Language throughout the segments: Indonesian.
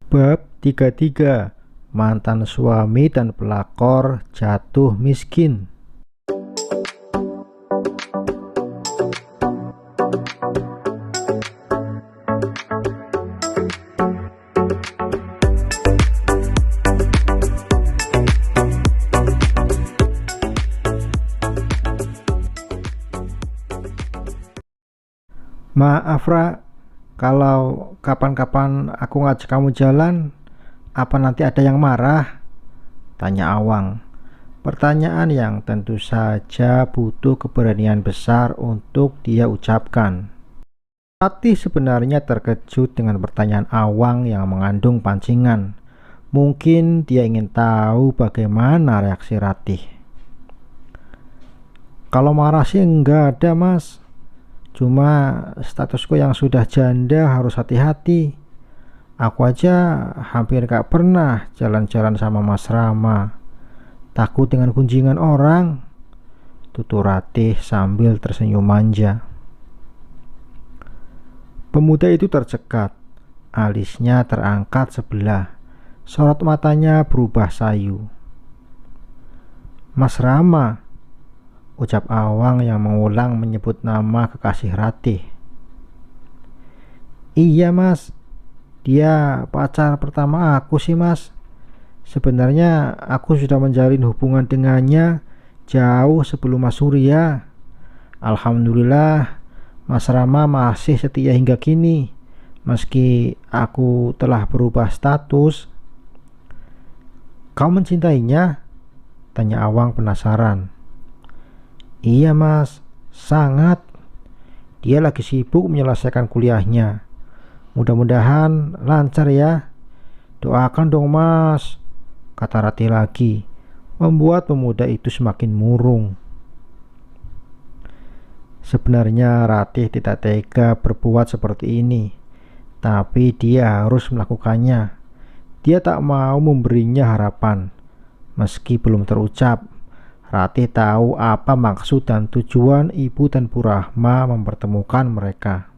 Bab 33. Mantan suami dan pelakor jatuh miskin. Maaf Ra, kalau kapan-kapan aku ngajak kamu jalan, apa nanti ada yang marah? Tanya Awang. Pertanyaan yang tentu saja butuh keberanian besar untuk dia ucapkan. Ratih sebenarnya terkejut dengan pertanyaan Awang yang mengandung pancingan. Mungkin dia ingin tahu bagaimana reaksi Ratih. Kalau marah sih enggak ada mas, cuma statusku yang sudah janda harus hati-hati. Aku aja hampir gak pernah jalan-jalan sama Mas Rama. Takut dengan gunjingan orang, tutur Ratih sambil tersenyum manja. Pemuda itu tercekat, alisnya terangkat sebelah, sorot matanya berubah sayu. Mas Rama, ucap Awang yang mengulang menyebut nama kekasih Ratih. Iya mas, dia pacar pertama aku sih mas. Sebenarnya aku sudah menjalin hubungan dengannya jauh sebelum Mas Surya. Alhamdulillah Mas Rama masih setia hingga kini, meski aku telah berubah status. Kau mencintainya? Tanya Awang penasaran. Iya mas, sangat. Dia lagi sibuk menyelesaikan kuliahnya. Mudah-mudahan lancar ya. Doakan dong mas, kata Ratih lagi, membuat pemuda itu semakin murung. Sebenarnya Ratih tidak tega berbuat seperti ini, tapi dia harus melakukannya. Dia tak mau memberinya harapan, meski belum terucap. Ratih tahu apa maksud dan tujuan ibu dan Bu Rahma mempertemukan mereka.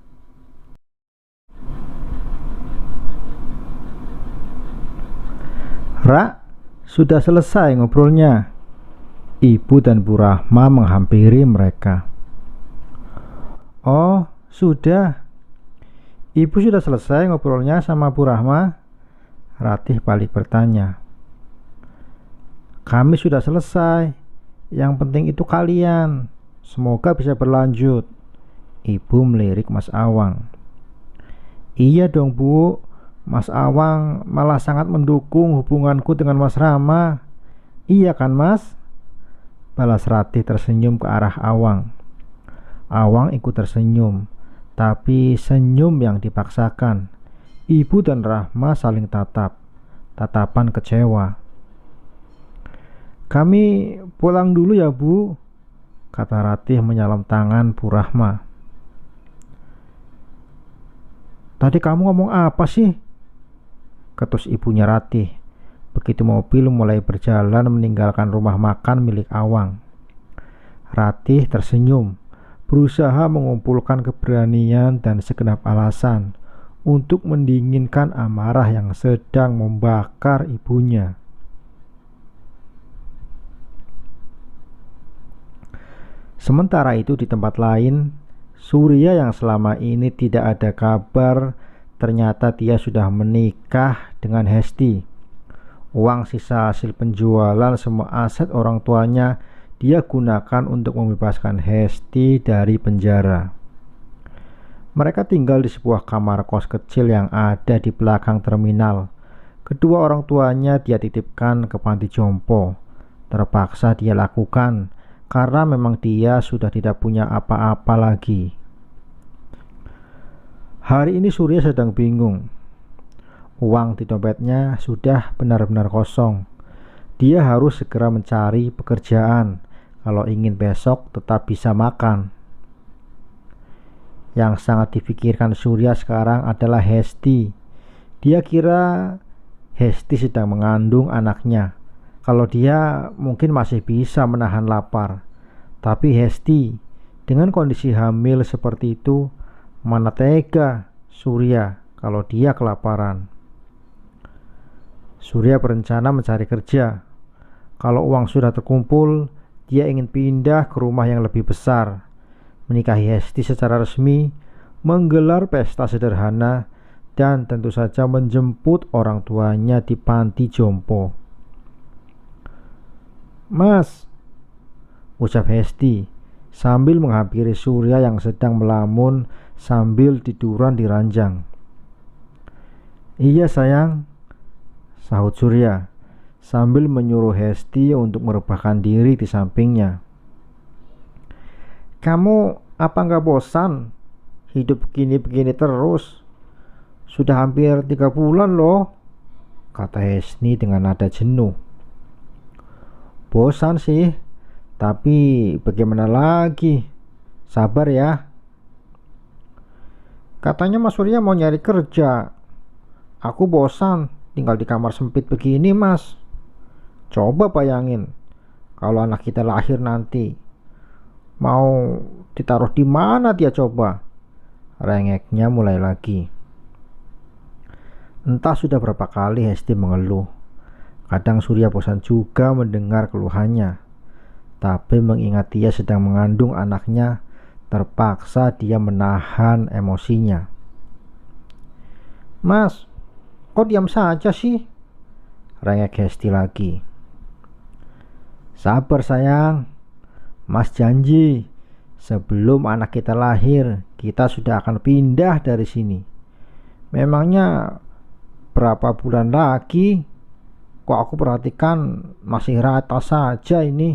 Ra, sudah selesai ngobrolnya. Ibu dan Bu Rahma menghampiri mereka. Oh, sudah. Ibu sudah selesai ngobrolnya sama Bu Rahma? Ratih balik bertanya. Kami sudah selesai. Yang penting itu kalian. Semoga bisa berlanjut. Ibu melirik Mas Awang. Iya dong Bu, Mas Awang malah sangat mendukung hubunganku dengan Mas Rama. Iya kan mas? Balas Ratih tersenyum ke arah Awang. Awang ikut tersenyum, tapi senyum yang dipaksakan. Ibu dan Rahma saling tatap, tatapan kecewa. Kami pulang dulu ya Bu, kata Ratih menyalam tangan Bu Rahma. Tadi kamu ngomong apa sih? Ketus ibunya Ratih begitu mobil mulai berjalan meninggalkan rumah makan milik Awang. Ratih tersenyum, berusaha mengumpulkan keberanian dan segenap alasan untuk mendinginkan amarah yang sedang membakar ibunya. Sementara itu di tempat lain, Surya yang selama ini tidak ada kabar, ternyata dia sudah menikah dengan Hesti. Uang sisa hasil penjualan semua aset orang tuanya dia gunakan untuk membebaskan Hesti dari penjara. Mereka tinggal di sebuah kamar kos kecil yang ada di belakang terminal. Kedua orang tuanya dia titipkan ke panti jompo. Terpaksa dia lakukan karena memang dia sudah tidak punya apa-apa lagi. Hari ini Surya sedang bingung. Uang di dompetnya sudah benar-benar kosong. Dia harus segera mencari pekerjaan kalau ingin besok tetap bisa makan. Yang sangat dipikirkan Surya sekarang adalah Hesti. Dia kira Hesti sedang mengandung anaknya. Kalau dia mungkin masih bisa menahan lapar. Tapi Hesti dengan kondisi hamil seperti itu, mana tega Surya kalau dia kelaparan. Surya berencana mencari kerja. Kalau uang sudah terkumpul, dia ingin pindah ke rumah yang lebih besar, menikahi Hesti secara resmi, menggelar pesta sederhana, dan tentu saja menjemput orang tuanya di panti jompo. "Mas," ucap Hesti sambil menghampiri Surya yang sedang melamun sambil tiduran di ranjang. "Iya sayang," sahut Surya sambil menyuruh Hesti untuk merebahkan diri di sampingnya. "Kamu apa nggak bosan hidup begini-begini terus? Sudah hampir 3 bulan loh," kata Hesti dengan nada jenuh. "Bosan sih, tapi bagaimana lagi? Sabar ya." "Katanya Mas Surya mau nyari kerja. Aku bosan tinggal di kamar sempit begini, Mas. Coba bayangin kalau anak kita lahir nanti. Mau ditaruh di mana dia coba?" Rengeknya mulai lagi. Entah sudah berapa kali Hesti mengeluh. Kadang Surya bosan juga mendengar keluhannya. Tapi mengingat dia sedang mengandung anaknya, terpaksa dia menahan emosinya. "Mas, kok diam saja sih?" rengek Hesti lagi. "Sabar sayang, Mas janji sebelum anak kita lahir kita sudah akan pindah dari sini. Memangnya berapa bulan lagi? Kok aku perhatikan masih rata saja ini?"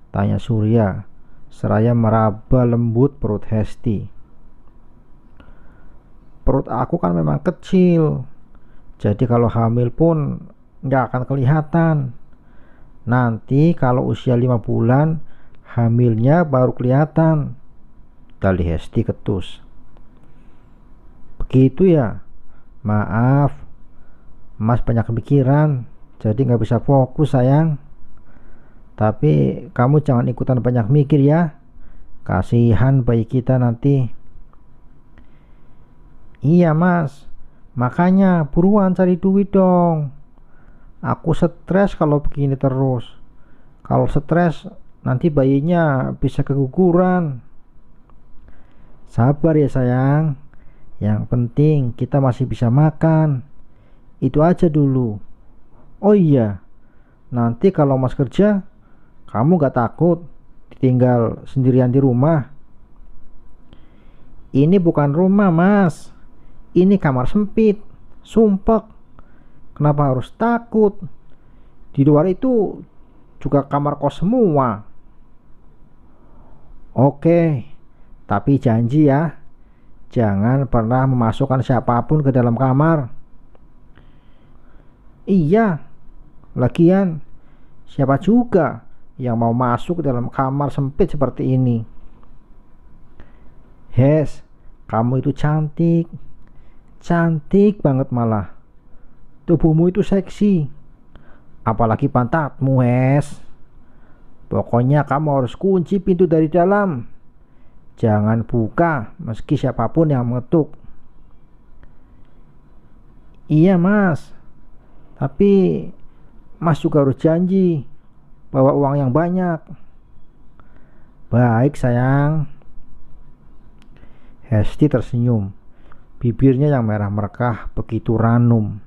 tanya Surya seraya meraba lembut perut Hesti. "Perut aku kan memang kecil, jadi kalau hamil pun nggak akan kelihatan. Nanti kalau usia 5 bulan hamilnya baru kelihatan," dalih Hesti ketus. "Begitu ya? Maaf, Mas banyak pikiran, jadi nggak bisa fokus sayang. Tapi kamu jangan ikutan banyak mikir ya, kasihan bayi kita nanti." "Iya Mas, makanya buruan cari duit dong. Aku stres kalau begini terus. Kalau stres nanti bayinya bisa keguguran." "Sabar ya sayang, yang penting kita masih bisa makan. Itu aja dulu. Oh iya, nanti kalau Mas kerja, kamu gak takut ditinggal sendirian di rumah?" "Ini bukan rumah Mas, ini kamar sempit, sumpek. Kenapa harus takut? Di luar itu juga kamar kos semua." "Oke, tapi janji ya, jangan pernah memasukkan siapapun ke dalam kamar." "Iya, lagian siapa juga yang mau masuk ke dalam kamar sempit seperti ini?" "Hes, kamu itu cantik, cantik banget malah. Tubuhmu itu seksi, apalagi pantatmu, Hes. Pokoknya kamu harus kunci pintu dari dalam. Jangan buka meski siapapun yang mengetuk." "Iya Mas, tapi Mas juga harus janji bawa uang yang banyak." "Baik sayang." Hesti tersenyum. Bibirnya yang merah merkah begitu ranum.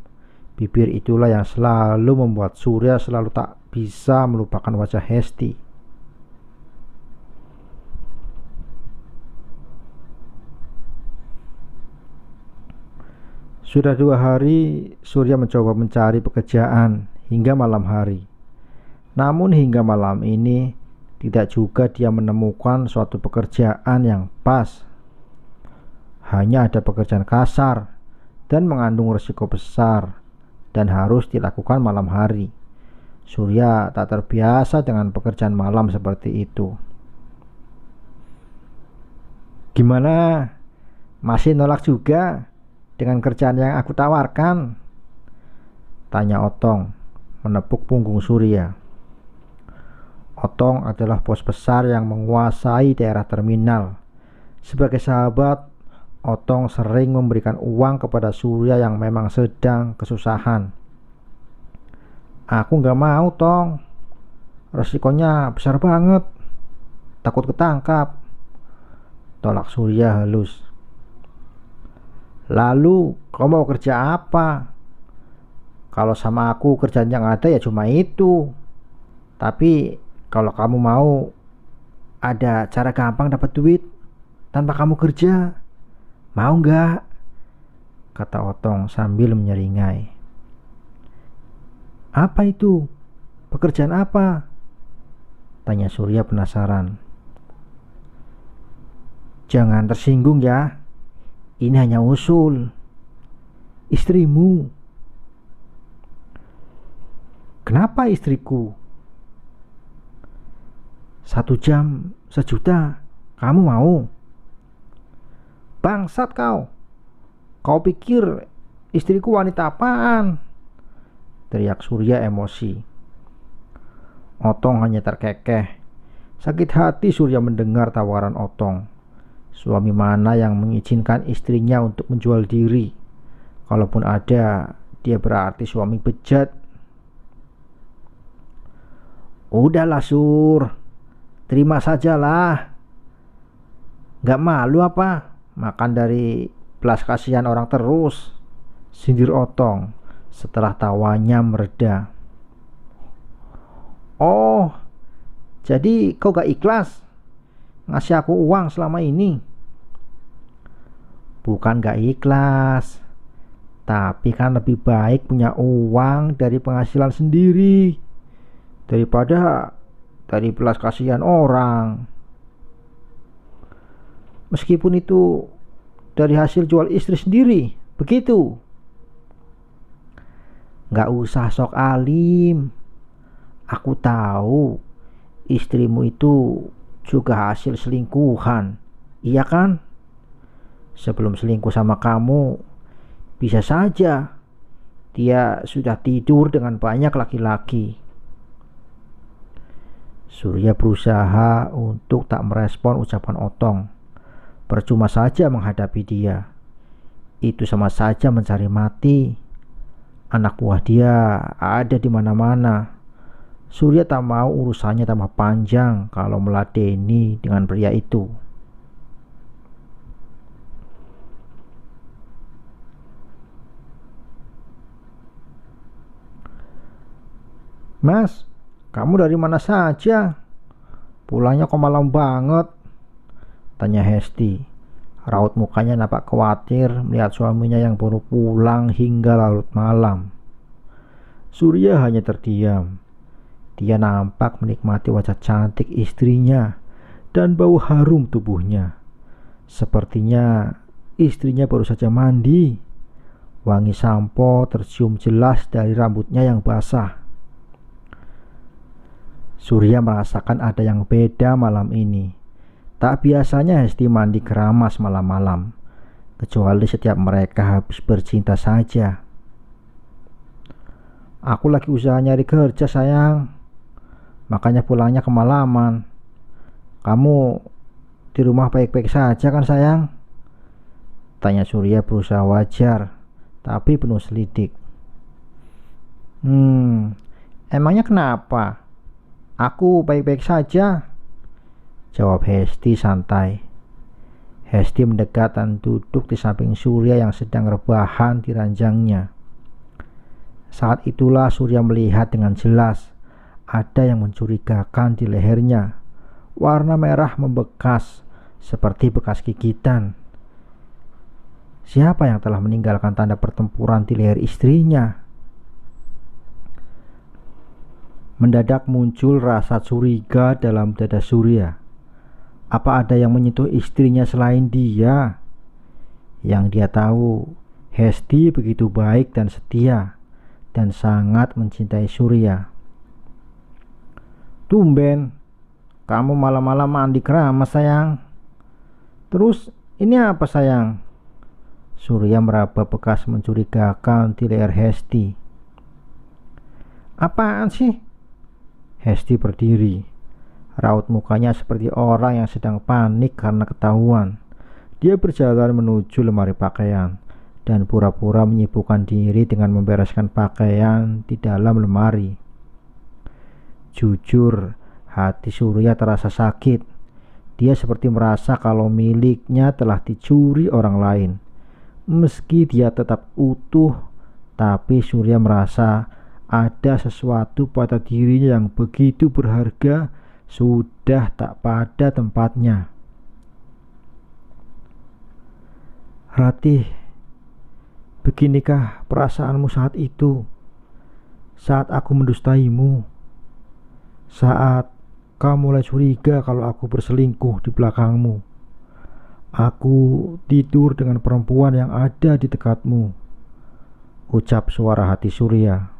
Bibir itulah yang selalu membuat Surya selalu tak bisa melupakan wajah Hesti. Sudah 2 hari Surya mencoba mencari pekerjaan hingga malam hari. Namun hingga malam ini tidak juga dia menemukan suatu pekerjaan yang pas. Hanya ada pekerjaan kasar dan mengandung risiko besar dan harus dilakukan malam hari. Surya tak terbiasa dengan pekerjaan malam seperti itu. "Gimana? Masih nolak juga dengan kerjaan yang aku tawarkan?" tanya Otong menepuk punggung Surya. Otong adalah bos besar yang menguasai daerah terminal. Sebagai sahabat, Otong sering memberikan uang kepada Surya yang memang sedang kesusahan. Aku nggak mau, Tong. Resikonya besar banget. Takut ketangkap. Tolak Surya halus. Lalu kau mau kerja apa? Kalau sama aku kerjaan yang ada ya cuma itu. Tapi kalau kamu mau ada cara gampang dapat duit tanpa kamu kerja, mau nggak? Kata Otong sambil menyeringai. Apa itu? Pekerjaan apa? Tanya Surya penasaran. Jangan tersinggung ya. Ini hanya usul. Istrimu. Kenapa istriku? 1 jam 1 juta. Kamu mau? Bangsat kau. Kau pikir istriku wanita apaan? Teriak Surya emosi. Otong hanya terkekeh. Sakit hati Surya mendengar tawaran Otong. Suami mana yang mengizinkan istrinya untuk menjual diri? Kalaupun ada, dia berarti suami bejat. Udahlah Sur, terima sajalah. Gak malu apa makan dari belas kasihan orang terus? Sindir Otong setelah tawanya mereda. Oh, jadi kau gak ikhlas ngasih aku uang selama ini? Bukan gak ikhlas, tapi kan lebih baik punya uang dari penghasilan sendiri daripada dari belas kasihan orang. Meskipun itu dari hasil jual istri sendiri, begitu. Gak usah sok alim. Aku tahu istrimu itu juga hasil selingkuhan, iya kan? Sebelum selingkuh sama kamu, bisa saja dia sudah tidur dengan banyak laki-laki. Surya berusaha untuk tak merespon ucapan Otong. Percuma saja menghadapi dia. Itu sama saja mencari mati. Anak buah dia ada di mana-mana. Surya tak mau urusannya tambah panjang kalau meladeni dengan pria itu. Mas, kamu dari mana saja? Pulangnya kok malam banget? Tanya Hesti. Raut mukanya nampak khawatir melihat suaminya yang baru pulang hingga larut malam. Surya hanya terdiam. Dia nampak menikmati wajah cantik istrinya dan bau harum tubuhnya. Sepertinya istrinya baru saja mandi. Wangi sampo tercium jelas dari rambutnya yang basah. Surya merasakan ada yang beda malam ini. Tak biasanya Hesti mandi keramas malam-malam, kecuali setiap mereka habis bercinta saja. Aku lagi usaha nyari kerja sayang, makanya pulangnya kemalaman. Kamu di rumah baik-baik saja kan sayang? Tanya Surya berusaha wajar, tapi penuh selidik. Emangnya kenapa? Aku baik-baik saja, jawab Hesti santai. Hesti mendekat dan duduk di samping Surya yang sedang rebahan di ranjangnya. Saat itulah Surya melihat dengan jelas ada yang mencurigakan di lehernya. Warna merah membekas seperti bekas gigitan. Siapa yang telah meninggalkan tanda pertempuran di leher istrinya? Mendadak muncul rasa curiga dalam dada Surya. Apa ada yang menyentuh istrinya selain dia? Yang dia tahu, Hesti begitu baik dan setia dan sangat mencintai Surya. Tumben, kamu malam-malam mandi keramas sayang. Terus ini apa sayang? Surya meraba bekas mencurigakan di leher Hesti. Apaan sih? Hesti berdiri. Raut mukanya seperti orang yang sedang panik karena ketahuan. Dia berjalan menuju lemari pakaian dan pura-pura menyibukkan diri dengan membereskan pakaian di dalam lemari. Jujur, hati Surya terasa sakit. Dia seperti merasa kalau miliknya telah dicuri orang lain. Meski dia tetap utuh, tapi Surya merasa ada sesuatu pada dirinya yang begitu berharga sudah tak pada tempatnya. Ratih, beginikah perasaanmu saat itu? Saat aku mendustaimu? Saat kau mulai curiga kalau aku berselingkuh di belakangmu? Aku tidur dengan perempuan yang ada di dekatmu, ucap suara hati Surya.